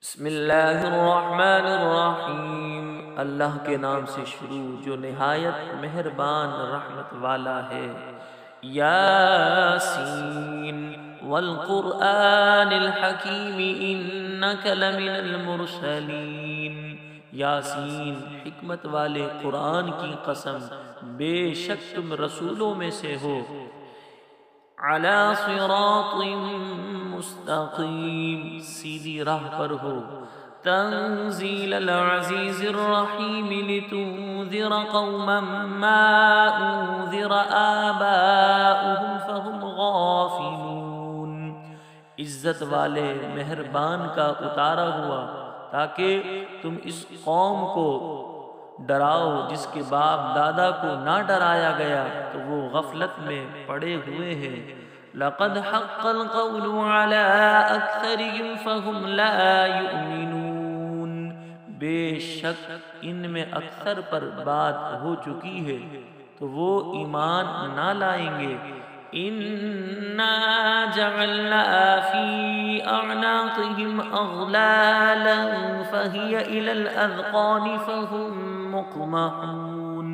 بسم اللہ الرحمن الرحیم، اللہ کے نام سے شروع جو نہایت مہربان رحمت والا ہے۔ یاسین والقرآن الحکیم انک لمن المرسلین۔ یاسین، حکمت والے قرآن کی قسم، بے شک تم رسولوں میں سے ہو۔ علی صراط مستقیم، سیدھی راہ پر ہو۔ تنزیل العزیز الرحیم، لتنذر قوما ما انذر آباؤہم فہم غافلون۔ عزت والے مہربان کا اتارا ہوا تاکہ تم اس قوم کو ڈراؤ جس کے باپ دادا کو نہ ڈرایا گیا تو وہ غفلت میں پڑے ہوئے ہیں۔ لقد حق القول على اکثرهم فهم لا يؤمنون، بے شک ان میں اکثر پر بات ہو چکی ہے تو وہ ایمان نہ لائیں گے۔ انا جعلنا فی اعناقهم اغلالا فهي الى الاذقان فهم مقمحون،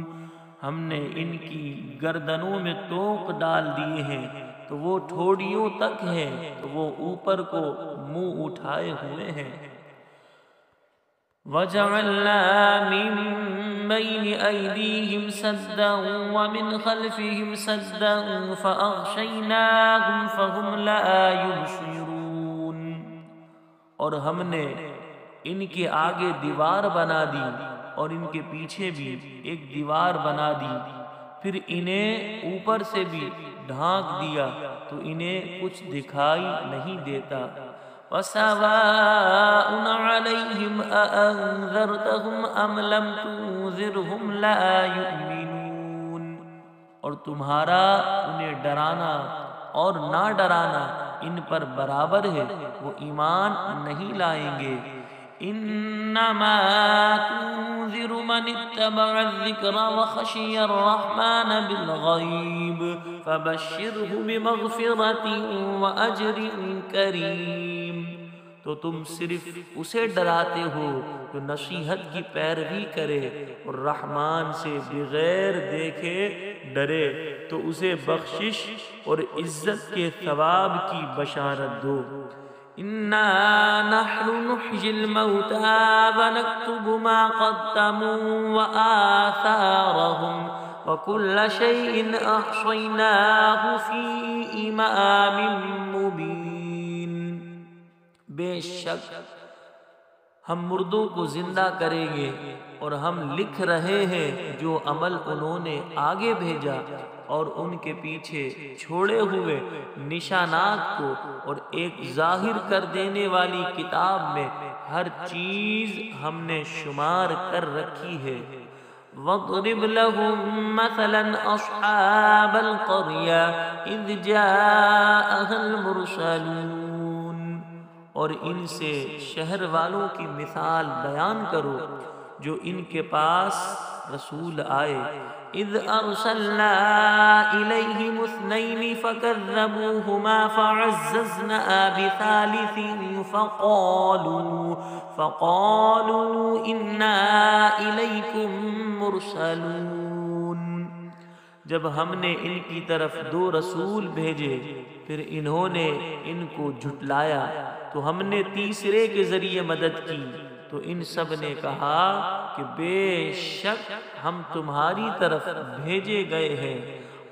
ہم نے ان کی گردنوں میں توق ڈال دیے ہیں تو وہ ٹھوڑیوں تک ہیں، تو وہ اوپر کو منہ اٹھائے ہوئے ہیں۔ وَجَعَلْنَا مِن بَيْنِ أَيْدِيهِمْ سَدًّا وَمِنْ خَلْفِهِمْ سَدًّا فَأَغْشَيْنَاهُمْ فَهُمْ لَا يُبْصِرُونَ، اور ہم نے ان کے آگے دیوار بنا دی اور ان کے پیچھے بھی ایک دیوار بنا دی، پھر انہیں اوپر سے بھی ڈھانک دیا تو انہیں کچھ دکھائی نہیں دیتا۔ وَسَوَاءٌ عَلَيْهِمْ أَأَنذَرْتَهُمْ أَمْ لَمْ تُنذِرْهُمْ لَا يُؤْمِنُونَ، اور تمہارا انہیں ڈرانا اور نہ ڈرانا ان پر برابر ہے، وہ ایمان نہیں لائیں گے۔ انما تنذر من اتبع الذکر وخشی الرحمن بالغیب فبشرہ بمغفرۃ واجر کریم، تو تم صرف اسے ڈراتے ہو جو نصیحت کی پیروی کرے اور رحمان سے بغیر دیکھے ڈرے، تو اسے بخشش اور عزت کے ثواب کی بشارت دو۔ انا نحن نحيي الموتى ونكتب ما قدموا وآثارهم وكل شيء احصيناه في امام مبين، بے شک ہم مردوں کو زندہ کریں گے اور ہم لکھ رہے ہیں جو عمل انہوں نے آگے بھیجا اور ان کے پیچھے چھوڑے ہوئے نشانات کو، اور ایک ظاہر کر دینے والی کتاب میں ہر چیز ہم نے شمار کر رکھی ہے۔ وَاضْرِبْ لَهُم مَّثَلًا أَصْحَابَ الْقَرْيَةِ إِذْ جَاءَهَا الْمُرْسَلُونَ، اور ان سے شہر والوں کی مثال بیان کرو جو ان کے پاس رسول آئے۔ اذ ارسلنا الیہم اثنین فکذبوہما فعززنا بثالث فقالوا انا الیکم مرسلون، جب ہم نے ان کی طرف دو رسول بھیجے پھر انہوں نے ان کو جھٹلایا تو ہم نے تیسرے کے ذریعے مدد کی، تو ان سب نے کہا کہ بے شک ہم تمہاری طرف بھیجے گئے ہیں۔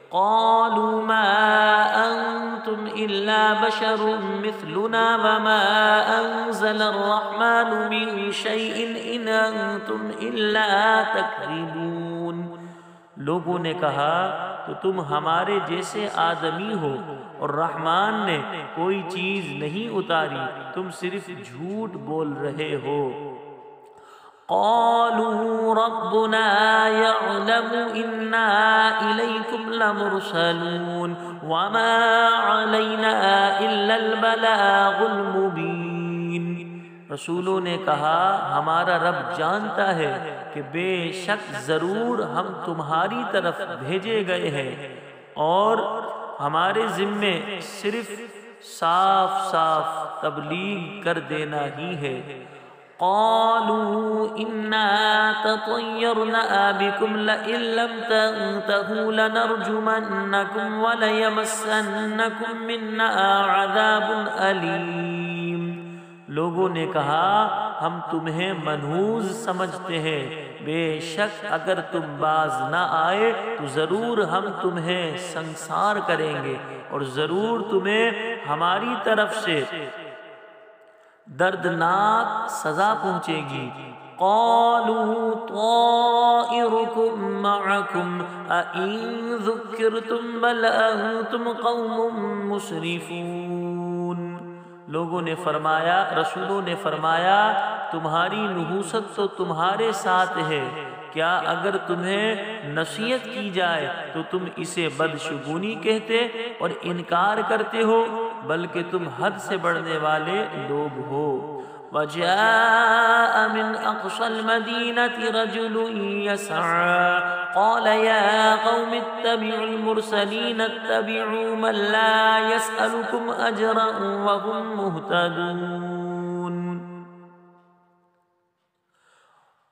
قالوا ما انتم الا بشر مثلنا وما انزل الرحمن من شيء ان انتم الا تكذبون، لوگوں نے کہا تو تم ہمارے جیسے آدمی ہو اور رحمان نے کوئی چیز نہیں اتاری، تم صرف جھوٹ بول رہے ہو۔ قالوا ربنا يعلم انا اليكم لمرسلون وما علينا الا البلاغ المبين، رسولوں نے کہا ہمارا رب جانتا ہے کہ بے شک ضرور ہم تمہاری طرف بھیجے گئے ہیں اور ہمارے ذمے صرف صاف صاف تبلیغ کر دینا ہی ہے۔ قالوا انا تطيرنا بكم لئن لم تنتهوا لنرجمنكم وليمسنكم منا عذاب أليم۔ لوگوں نے کہا ہم تمہیں منحوس سمجھتے ہیں، بے شک اگر تم باز نہ آئے تو ضرور ہم تمہیں سنسار کریں گے اور ضرور تمہیں ہماری طرف سے دردناک سزا پہنچے گی۔ قالوا طائركم معكم أئن ذكرتم بل أنتم قوم مسرفون۔ لوگوں نے فرمایا، رسولوں نے فرمایا تمہاری نحوست تو تمہارے ساتھ ہے، کیا اگر تمہیں نصیحت کی جائے تو تم اسے بدشگونی کہتے اور انکار کرتے ہو، بلکہ تم حد سے بڑھنے والے لوگ ہو۔ وجاء من أقصى المدينة رجل يسعى قال يا قوم اتبعوا المرسلين اتبعوا من لا يسألكم أجرا وهم مهتدون۔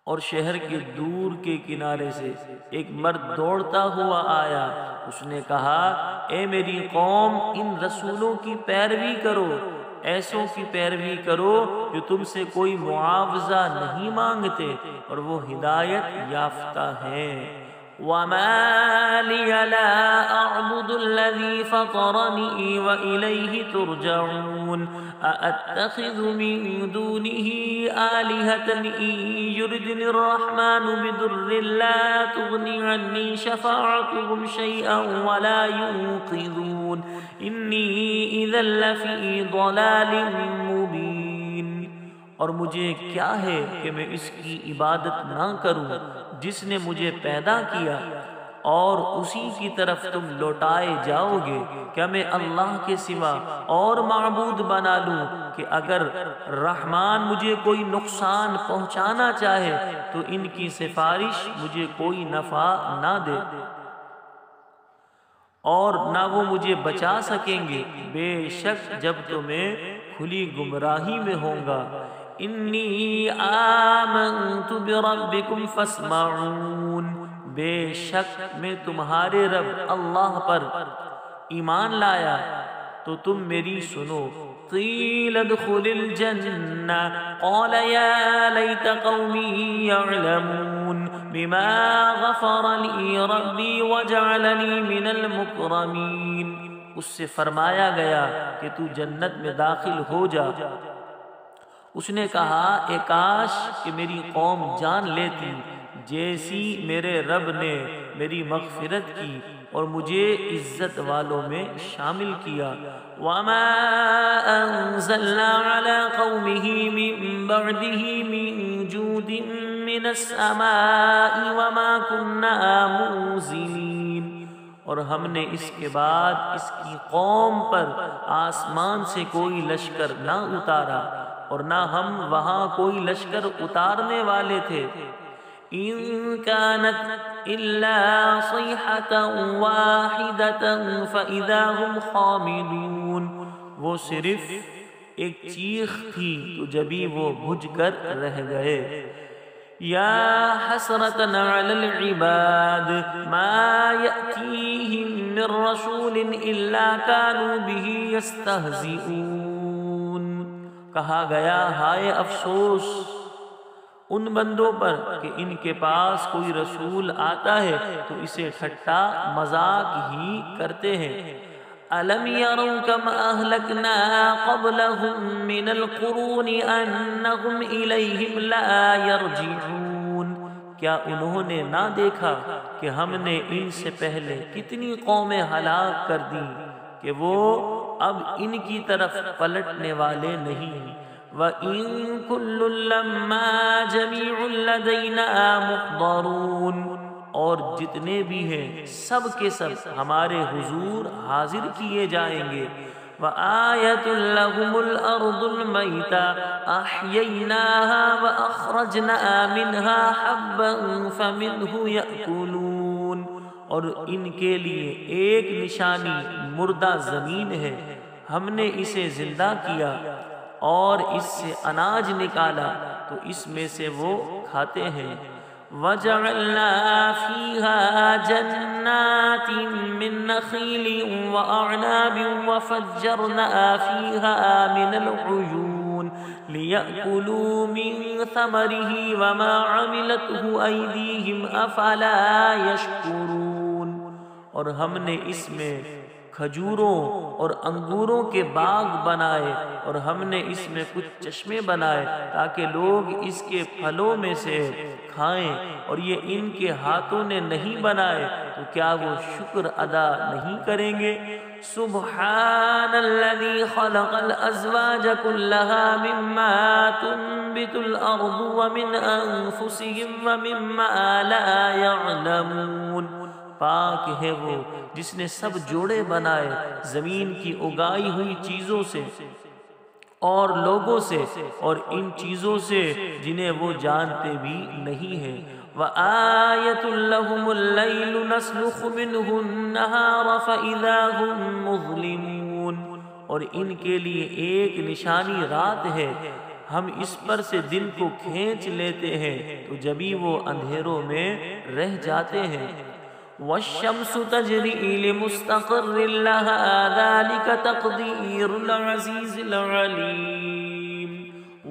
اور شہر کے دور کے کنارے سے ایک مرد دوڑتا ہوا آیا، اس نے کہا اے میری قوم ان رسولوں کی پیروی کرو، ایسوں کی پیروی کرو جو تم سے کوئی معاوضہ نہیں مانگتے اور وہ ہدایت یافتہ ہیں۔ وَمَا لِيَ لَا أَعْبُدُ الَّذِي فَطَرَنِي وَإِلَيْهِ تُرْجَعُونَ أَأَتَّخِذُ مِن دُونِهِ آلِهَةً إِن يُرِدْنِ الرَّحْمَنُ بِضُرٍّ لَّا تُغْنِ عَنِّي شَفَاعَتُهُمْ شَيْئًا وَلَا يُنقِذُونَ إِنِّي إِذًا لَّفِي ضَلَالٍ مُّبِينٍ۔ اور مجھے کیا ہے کہ میں اس کی عبادت نہ کروں جس نے مجھے پیدا کیا اور اسی کی طرف تم لوٹائے جاؤ گے۔ کیا میں اللہ کے سوا اور معبود بنا لوں کہ اگر رحمان مجھے کوئی نقصان پہنچانا چاہے تو ان کی سفارش مجھے کوئی نفع نہ دے اور نہ وہ مجھے بچا سکیں گے، بے شک جب تو میں کھلی گمراہی میں ہوں گا۔ انی آمنت بربکم فاسمعون، بے شک میں تمہارے رب اللہ پر ایمان لایا تو تم میری سنو۔ قیل ادخل الجنہ قال یا لیت قومی یعلمون بما غفر لی ربی وجعلنی من المکرمین۔ اس سے فرمایا گیا کہ تو جنت میں داخل ہو جا۔ اس نے کہا اے کاش کہ میری قوم جان لیتی جیسی میرے رب نے میری مغفرت کی اور مجھے عزت والوں میں شامل کیا۔ وما انزلنا على قومه من بعده من جود من السماء وما كنا منزلين، اور ہم نے اس کے بعد اس کی قوم پر آسمان سے کوئی لشکر نہ اتارا اور نہ ہم وہاں کوئی لشکر اتارنے والے تھے۔ ان كانت الا صيحة واحدة فاذا هم خامدون، وہ صرف ایک چیخ تھی تو جبھی وہ بجھ کر رہ گئے۔ یا حسرة على العباد ما يأتيهم من رسول الا كانوا به يستهزئون، کہا گیا ہائے افسوس ان بندوں پر کہ ان کے پاس کوئی رسول آتا ہے تو اسے ٹھٹا مذاق ہی کرتے ہیں۔ أَلَمْ يَرَوْا كَمْ أَهْلَكْنَا قَبْلَهُمْ مِنَ الْقُرُونِ أَنَّهُمْ إِلَيْهِمْ لَا يَرْجِعُونَ، کیا انہوں نے نہ دیکھا کہ ہم نے ان سے پہلے کتنی قومیں ہلاک کر دیں کہ وہ اب ان کی طرف پلٹنے والے نہیں۔ وَإِن كُلٌّ لَّمَّا جَمِيعٌ لَّدَيْنَا مُحْضَرُونَ، اور جتنے بھی ہیں سب کے سب ہمارے حضور حاضر کیے جائیں گے۔ وَآيَةٌ لَّهُمُ الْأَرْضُ الْمَيْتَةُ أَحْيَيْنَاهَا وَأَخْرَجْنَا مِنْهَا حَبًّا فَمِنْهُ يَأْكُلُونَ، اور ان کے لیے ایک نشانی مردہ زمین ہے، ہم نے اسے زندہ کیا اور اس سے اناج نکالا تو اس میں سے وہ کھاتے ہیں۔ وَجَعَلْنَا فِيهَا جَنَّاتٍ مِّن نَخِيلٍ وَأَعْنَابٍ وَفَجَّرْنَا فِيهَا مِنَ الْعُيُونِ لِيَأْكُلُوا مِن ثَمَرِهِ وَمَا عَمِلَتْهُ أَيْدِيهِمْ أَفَلَا يَشْكُرُونَ۔ اور ہم نے اس میں کھجوروں اور انگوروں کے باغ بنائے اور ہم نے اس میں کچھ چشمے بنائے تاکہ لوگ اس کے پھلوں میں سے کھائیں، اور یہ ان کے ہاتھوں نے نہیں بنائے تو کیا وہ شکر ادا نہیں کریں گے؟ سبحان الذی خلق الازواج كلها مما تنبت الارض ومن انفسهم ومما لا يعلمون۔ پاک ہے وہ جس نے سب جوڑے بنائے زمین کی اگائی ہوئی چیزوں سے اور لوگوں سے اور ان چیزوں سے جنہیں وہ جانتے بھی نہیں ہیں۔ وَآيَةٌ لَهُمُ اللَّيْلُ نَسْلُخُ مِنْهُ النَّهَارَ فَإِذَا هُمْ مُظْلِمُونَ۔ اور ان کے لیے ایک نشانی رات ہے، ہم اس پر سے دن کو کھینچ لیتے ہیں تو جبھی وہ اندھیروں میں رہ جاتے ہیں۔ وَالشَّمْسُ تَجْرِي لِمُسْتَقَرٍّ لَهَا ذَلِكَ تَقْدِيرُ الْعَزِيزِ الْعَلِيمِ۔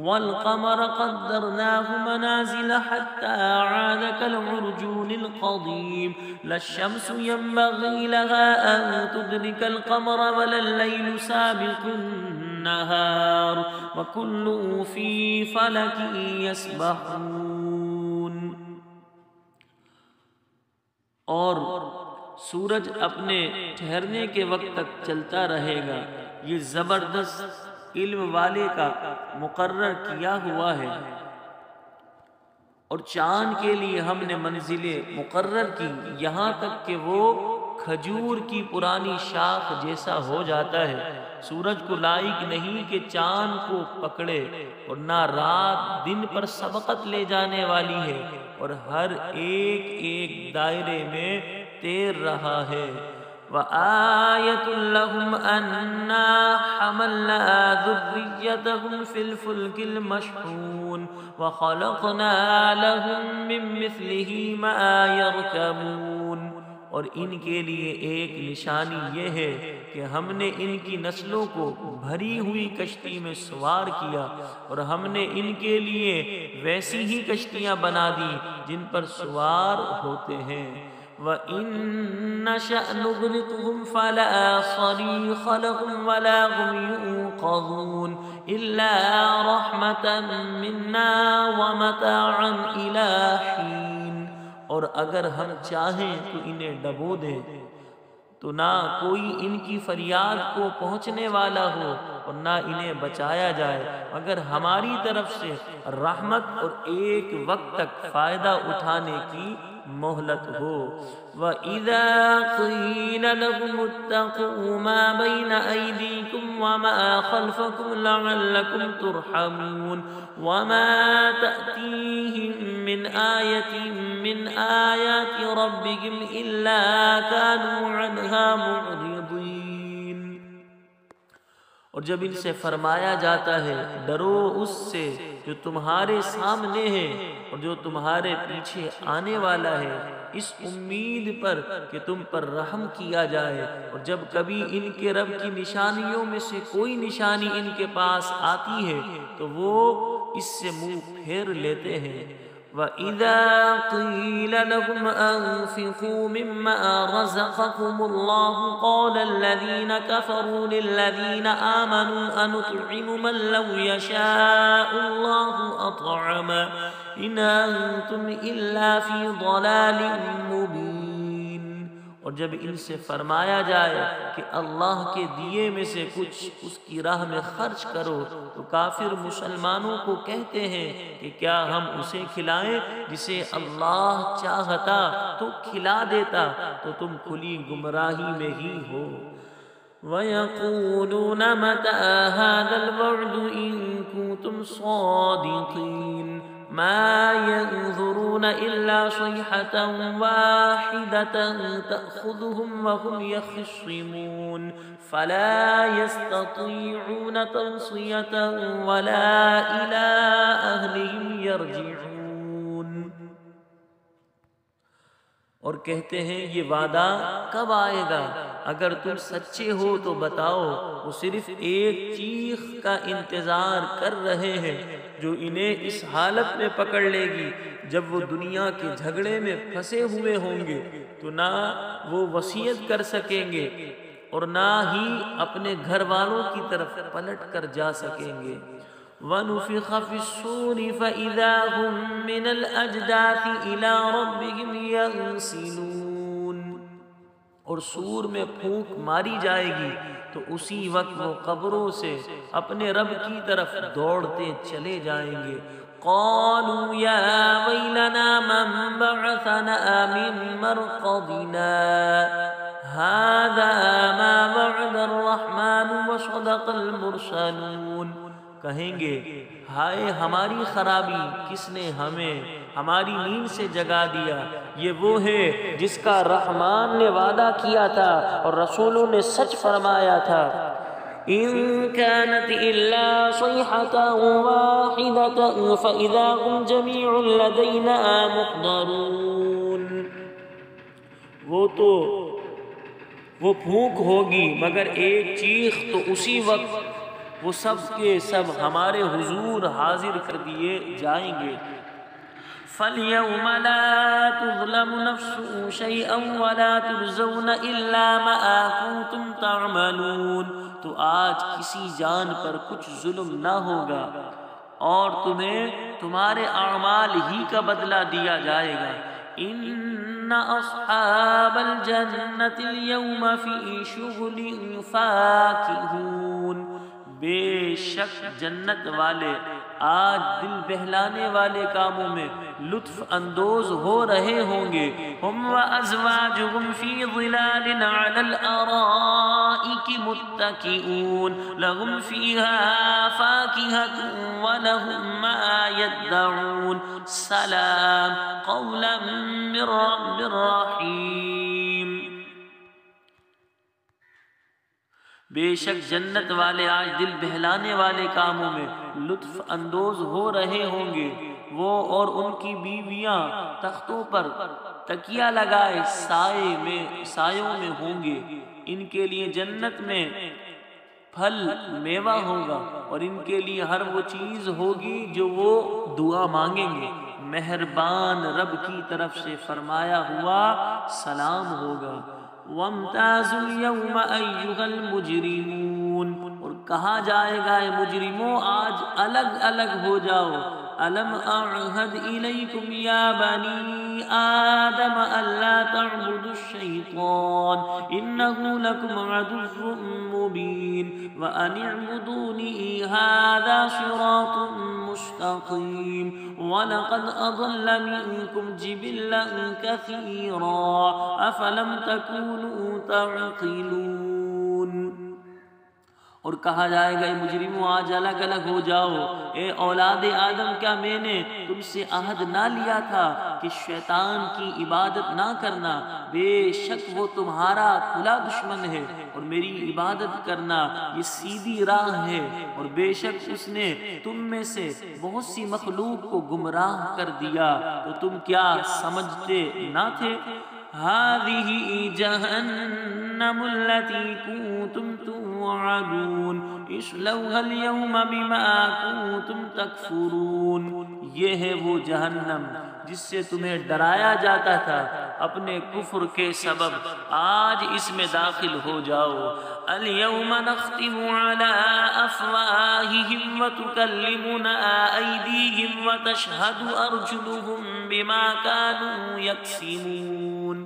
وَالْقَمَرَ قَدَّرْنَاهُ مَنَازِلَ حَتَّى عَادَ كَالْعُرْجُونِ الْقَدِيمِ لَا الشَّمْسُ يَنبَغِي لَهَا أَن تُدْرِكَ الْقَمَرَ وَلَا اللَّيْلُ سَابِقُ النَّهَارِ وَكُلٌّ فِي فَلَكٍ يَسْبَحُونَ۔ اور سورج اپنے ٹھہرنے کے وقت تک چلتا رہے گا، یہ زبردست علم والے کا مقرر کیا ہوا ہے۔ اور چاند کے لیے ہم نے منزلیں مقرر کی یہاں تک کہ وہ کھجور کی پرانی شاخ جیسا ہو جاتا ہے۔ سورج کو لائق نہیں کہ چاند کو پکڑے، اور نہ رات دن پر سبقت لے جانے والی ہے، اور ہر ایک ایک دائرے میں تیر رہا ہے۔ وَآيَةٌ لَهُمْ أَنَّا حَمَلْنَا ذُرِّيَّتَهُمْ فِي الْفُلْكِ الْمَشْحُونِ وَخَلَقْنَا لَهُم مِّن مِّثْلِهِ مَا يَرْكَبُونَ۔ اور ان کے لیے ایک نشانی یہ ہے کہ ہم نے ان کی نسلوں کو بھری ہوئی کشتی میں سوار کیا، اور ہم نے ان کے لیے ویسی ہی کشتیاں بنا دی جن پر سوار ہوتے ہیں۔ وَإِن نَّشَأْ نُغْرِقْهُمْ فَلَا صَرِيخَ لَهُمْ وَلَا هُمْ يُنقَذُونَ إِلَّا رَحْمَةً مِّنَّا وَمَتَاعًا إِلَىٰ حِينٍ۔ اور اگر ہم چاہیں تو انہیں ڈبو دیں تو نہ کوئی ان کی فریاد کو پہنچنے والا ہو اور نہ انہیں بچایا جائے مگر ہماری طرف سے رحمت اور ایک وقت تک فائدہ اٹھانے کی مہلت ہو۔ وَإِذَا قِيلَ لَهُمُ اتَّقُوا مَا بَيْنَ أَيْدِيكُمْ وَمَا خَلْفَكُمْ لَعَلَّكُمْ تُرْحَمُونَ وَمَا تَأْتِيهِم مِّنْ آيَةٍ مِّنْ آيَاتِ رَبِّهِمْ إِلَّا كَانُوا عَنْهَا مُعْرِضِينَ۔ اور جب ان سے فرمایا جاتا ہے ڈرو اس سے جو تمہارے سامنے ہے اور جو تمہارے پیچھے آنے والا ہے، اس امید پر کہ تم پر رحم کیا جائے، اور جب کبھی ان کے رب کی نشانیوں میں سے کوئی نشانی ان کے پاس آتی ہے تو وہ اس سے منہ پھیر لیتے ہیں۔ وَإِذَا قِيلَ لَهُمْ أَنفِقُوا مِمَّا رَزَقَكُمُ اللَّهُ قَالَ الَّذِينَ كَفَرُوا لِلَّذِينَ آمَنُوا أَنُطْعِمُ مَن لَّوْ يَشَاءُ اللَّهُ أَطْعَمَهُ إِنْ أَنتُمْ إِلَّا فِي ضَلَالٍ مُّبِينٍ۔ اور جب ان سے فرمایا جائے کہ اللہ کے دیے میں سے کچھ اس کی راہ میں خرچ کرو تو کافر مسلمانوں کو کہتے ہیں کہ کیا ہم اسے کھلائیں جسے اللہ چاہتا تو کھلا دیتا، تو تم کھلی گمراہی میں ہی ہو۔ وَيَقُولُونَ مَتَىٰ هَٰذَا الْوَعْدُ إِن كُنتُمْ صَادِقِينَ ما ينظرون إلا صيحة واحدة تأخذهم وهم يخصمون فلا يستطيعون توصية ولا إلى أهلهم يرجعون. اور کہتے ہیں یہ وعدہ کب آئے گا؟ اگر تم سچے ہو تو بتاؤ. وہ صرف ایک چیخ کا انتظار کر رہے ہیں جو انہیں اس حالت میں پکڑ لے گی جب وہ دنیا کے جھگڑے میں پھنسے ہوئے ہوں گے تو نہ وہ وصیت کر سکیں گے اور نہ ہی اپنے گھر والوں کی طرف پلٹ کر جا سکیں گے. وَنُفِخَ فِي الصُّورِ فَإِذَا هُم مِّنَ الْأَجْدَاثِ إِلَىٰ رَبِّهِمْ يَنسِلُونَ. اور سور میں پھونک ماری جائے گی تو اسی وقت وہ قبروں سے اپنے رب کی طرف دوڑتے چلے جائیں گے. قالوا يا ويلنا من بعثنا من مرقدنا هذا ما وعد الرحمن وصدق المرسلون. کہیں گے ہائے ہماری خرابی، کس نے ہمیں ہماری نیند سے جگا دیا؟ یہ وہ ہے جس کا رحمان نے وعدہ کیا تھا اور رسولوں نے سچ فرمایا تھا. إن كانت إلا صيحة واحدة فإذا هم جميع لدينا محضرون. وہ پھونک ہوگی مگر ایک چیخ تو اسی وقت وہ سب کے سب ہمارے حضور حاضر کر دیے جائیں گے. فَالْيَوْمَ لَا تُظْلَمُ نَفْسٌ شَيْئًا وَلَا تُجْزَوْنَ إِلَّا مَا كُنتُمْ تَعْمَلُونَ. تو آج کسی جان پر کچھ ظلم نہ ہوگا اور تمہیں تمہارے اعمال ہی کا بدلہ دیا جائے گا. إِنَّ أَصْحَابَ الْجَنَّةِ الْيَوْمَ فِي شُغُلٍ فَاكِهُونَ. بے شک جنت والے آج دل بہلانے والے کاموں میں لطف اندوز ہو رہے ہوں گے. ہم وازواجہم فی ظلال علی الارائک متکئون لہم فیہا فاکہۃ ولہم ما یدعون سلام قولا من رب رحیم. بے شک جنت والے آج دل بہلانے والے کاموں میں لطف اندوز ہو رہے ہوں گے. وہ اور ان کی بیویاں تختوں پر تکیہ لگائے سایوں میں ہوں گے. ان کے لیے جنت میں پھل میوہ ہوگا اور ان کے لیے ہر وہ چیز ہوگی جو وہ دعا مانگیں گے. مہربان رب کی طرف سے فرمایا ہوا سلام ہوگا. وَامْتَازُوا الْيَوْمَ أَيُّهَا الْمُجْرِمُونَ. اور کہا جائے گا اے مجرموں آج الگ الگ ہو جاؤ. أَلَمْ أَعْهَدْ إِلَيْكُمْ يَا بَنِي آدَمَ أَلَّا تَعْبُدُوا الشَّيْطَانَ إِنَّهُ لَكُمْ عَدُوٌّ مُّبِينٌ وَأَنِ اعْبُدُونِي هَٰذَا صِرَاطٌ مُّسْتَقِيمٌ وَلَقَدْ أَضَلَّ مِنكُمْ جِبِلًّا كَثِيرًا أَفَلَمْ تَكُونُوا تَعْقِلُونَ. اور کہا جائے گا اے مجرموں آج الگ الگ ہو جاؤ. اے اولاد آدم کیا میں نے تم سے عہد نہ لیا تھا کہ شیطان کی عبادت نہ کرنا؟ بے شک وہ تمہارا کھلا دشمن ہے اور میری عبادت کرنا یہ سیدھی راہ ہے. اور بے شک اس نے تم میں سے بہت سی مخلوق کو گمراہ کر دیا تو تم کیا سمجھتے نہ تھے؟ هذه جهنم التي كنتم توعدون اصلوها اليوم بما كنتم تكفرون. یہ ہے وہ جہنم جس سے تمہیں ڈرایا جاتا تھا اپنے کفر کے سبب. آج اس میں داخل ہو جاؤ. اليوم نختم على افواههم وتكلمنا ايديهم وتشهد ارجلهم بما كانوا يكسبون.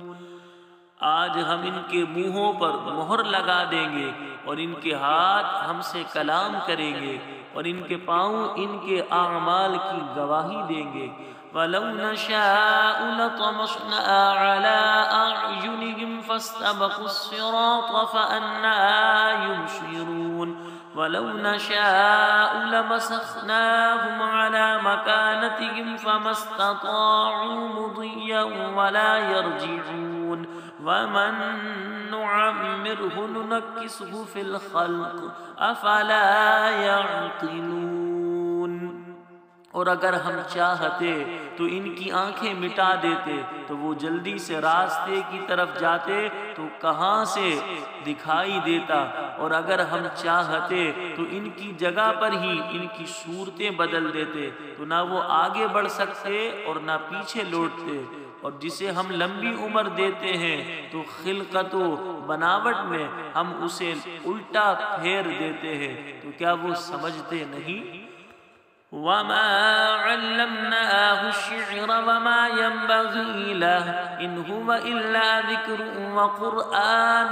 آج ہم ان کے منہوں پر مہر لگا دیں گے اور ان کے ہاتھ ہم سے کلام کریں گے اور ان کے پاؤں ان کے اعمال کی گواہی دیں گے. وَلَوْ نَشَاءُ لَطَمَسْنَا عَلَىٰ أَعْيُنِهِمْ فَاسْتَبَقُوا الصِّرَاطَ فَأَنَّىٰ يُبْصِرُونَ. ولو نشاء لمسخناهم على مكانتهم فما استطاعوا مضيا ولا يرجعون ومن نعمره ننكسه في الخلق افلا يعقلون۔ اور اگر ہم چاہتے تو ان کی آنکھیں مٹا دیتے تو وہ جلدی سے راستے کی طرف جاتے تو کہاں سے دکھائی دیتا، اور اگر ہم چاہتے تو ان کی جگہ پر ہی ان کی صورتیں بدل دیتے تو نہ وہ آگے بڑھ سکتے اور نہ پیچھے لوٹتے۔ اور جسے ہم لمبی عمر دیتے ہیں تو خلقت و بناوٹ میں ہم اسے الٹا پھیر دیتے ہیں، تو کیا وہ سمجھتے نہیں؟ وما علمناه الشعر وما ينبغي له إن هو إلا ذكر وقرآن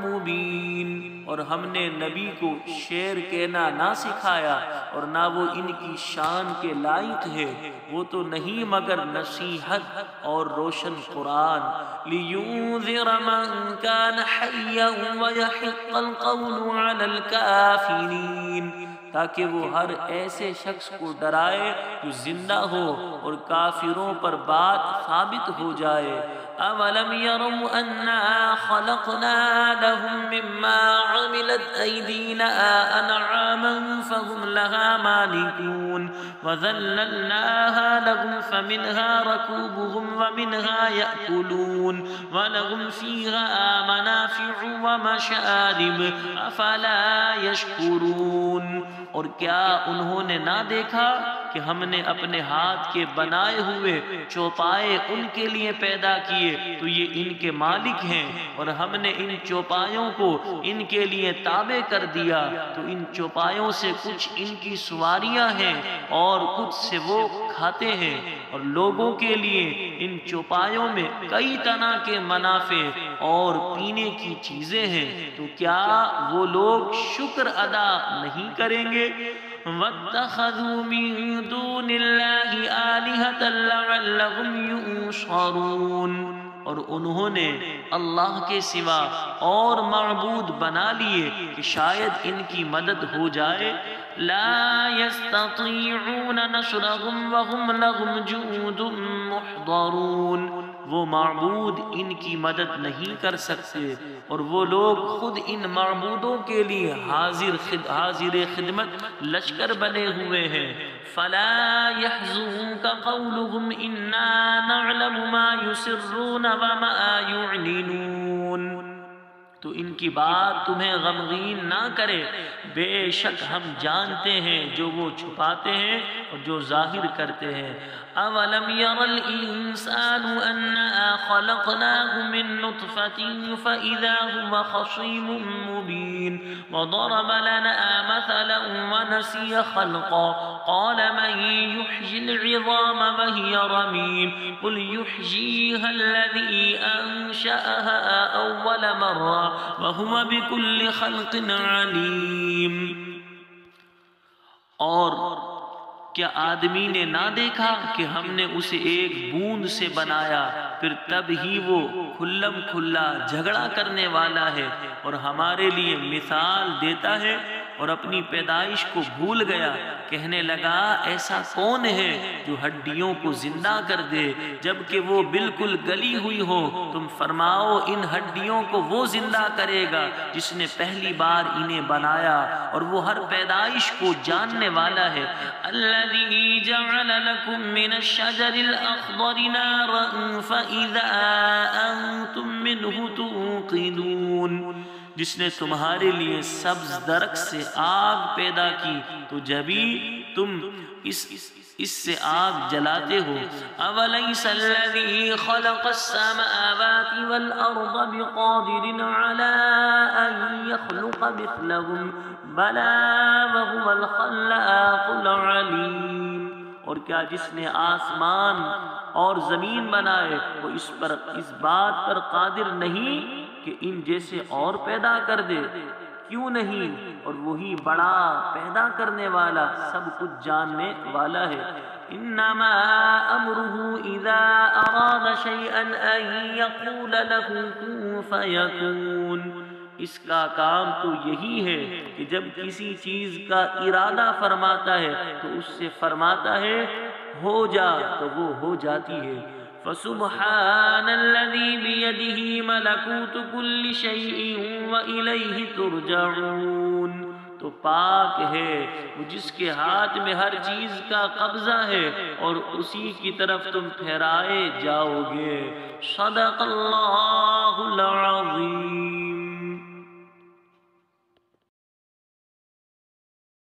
مبين۔ اور ہم نے نبی کو شعر کہنا نہ سکھایا اور نہ وہ ان کی شان کے لائق ہے، وہ تو نہیں مگر نصیحت اور روشن قرآن۔ لِيُنذِرَ مَن كَانَ حَيًّا وَيَحِقَّ الْقَوْلُ عَلَى الْكَافِرِينَ، تاکہ وہ ہر ایسے شخص کو ڈرائے جو زندہ ہو اور کافروں پر بات ثابت ہو جائے۔ اولم يروا انا خلقنا لهم مما عملت ايدينا انعاما فهم لها مالكون وذللناها لهم فمنها ركوبهم ومنها يأكلون ولهم فيها منافع ومشارب افلا يشكرون۔ اور کیا انہوں نے نہ دیکھا کہ ہم نے اپنے ہاتھ کے بنائے ہوئے چوپائے ان کے لیے پیدا کیے تو یہ ان کے مالک ہیں، اور ہم نے ان چوپایوں کو ان کے لیے تابع کر دیا تو ان چوپایوں سے کچھ ان کی سواریاں ہیں اور کچھ سے وہ کھاتے ہیں، اور لوگوں کے لیے ان چوپایوں میں کئی طرح کے منافع اور پینے کی چیزیں ہیں، تو کیا وہ لوگ شکر ادا نہیں کریں گے؟ وَاتَّخَذُوا مِن دُونِ اللَّهِ آلِهَةً لَعَلَّهُمْ يُنصَرُونَ۔ اور انہوں نے اللہ کے سوا اور معبود بنا لیے کہ شاید ان کی مدد ہو جائے۔ لا يستطيعون نصرهم وهم لهم جند محضرون، وہ معبود ان کی مدد نہیں کر سکتے اور وہ لوگ خود ان معبودوں کے لیے حاضر خدمت لشکر بنے ہوئے ہیں۔ فلا يحزنك قولهم إنا نعلم ما يسرون وما يعلنون، تو ان کی بات تمہیں غمگین نہ کرے، بے شک ہم جانتے ہیں جو وہ چھپاتے ہیں اور جو ظاہر کرتے ہیں۔ اولم یر الانسان انا خلقناه من نطفة فاذا هو خصيم مبين وضرب لنا مثلا ونسي خلقا قال من يحيي العظام وهي رميم قل يحييها الذي انشأها اول مرة وَهُوَ بِكُلِّ خَلْقٍ عَلِيمٍ۔ اور کیا آدمی نے نہ دیکھا کہ ہم نے اسے ایک بوند سے بنایا، پھر تب ہی وہ کھلم کھلا جھگڑا کرنے والا ہے اور ہمارے لیے مثال دیتا ہے، اور اپنی پیدائش کو بھول گیا، کہنے لگا ایسا کون ہے جو ہڈیوں کو زندہ کر دے جبکہ وہ بالکل گلی ہوئی ہو؟ تم فرماؤ ان ہڈیوں کو وہ زندہ کرے گا جس نے پہلی بار انہیں بنایا، اور وہ ہر پیدائش کو جاننے والا ہے۔ الذی جعل لکم من الشجر الاخضر نارا فاذا انتم منہ توقدون، جس نے تمہارے لیے سبز درخت سے آگ پیدا کی تو جبھی تم اس سے آگ جلاتے ہو۔ اولیس الذی خلق السماوات والارض بقادر علی ان یخلق مثلهم بلی وهو الخلاق العلیم، اور کیا جس نے آسمان اور زمین بنائے وہ اس بات پر قادر نہیں کہ ان جیسے اور پیدا کر دے؟ کیوں نہیں، اور وہی بڑا پیدا کرنے والا سب کچھ جاننے والا ہے۔ انما امره اذا اراد شيئا ان يقول له كن فيكون، اس کا کام تو یہی ہے کہ جب کسی چیز کا ارادہ فرماتا ہے تو اس سے فرماتا ہے ہو جا تو وہ ہو جاتی ہے۔ فسبحان الذی بیدہ ملکوت کل شیء وإلیہ ترجعون، تو پاک ہے وہ جس کے ہاتھ میں ہر چیز کا قبضہ ہے اور اسی کی طرف تم پھیرائے جاؤ گے۔ صدق اللہ العظیم۔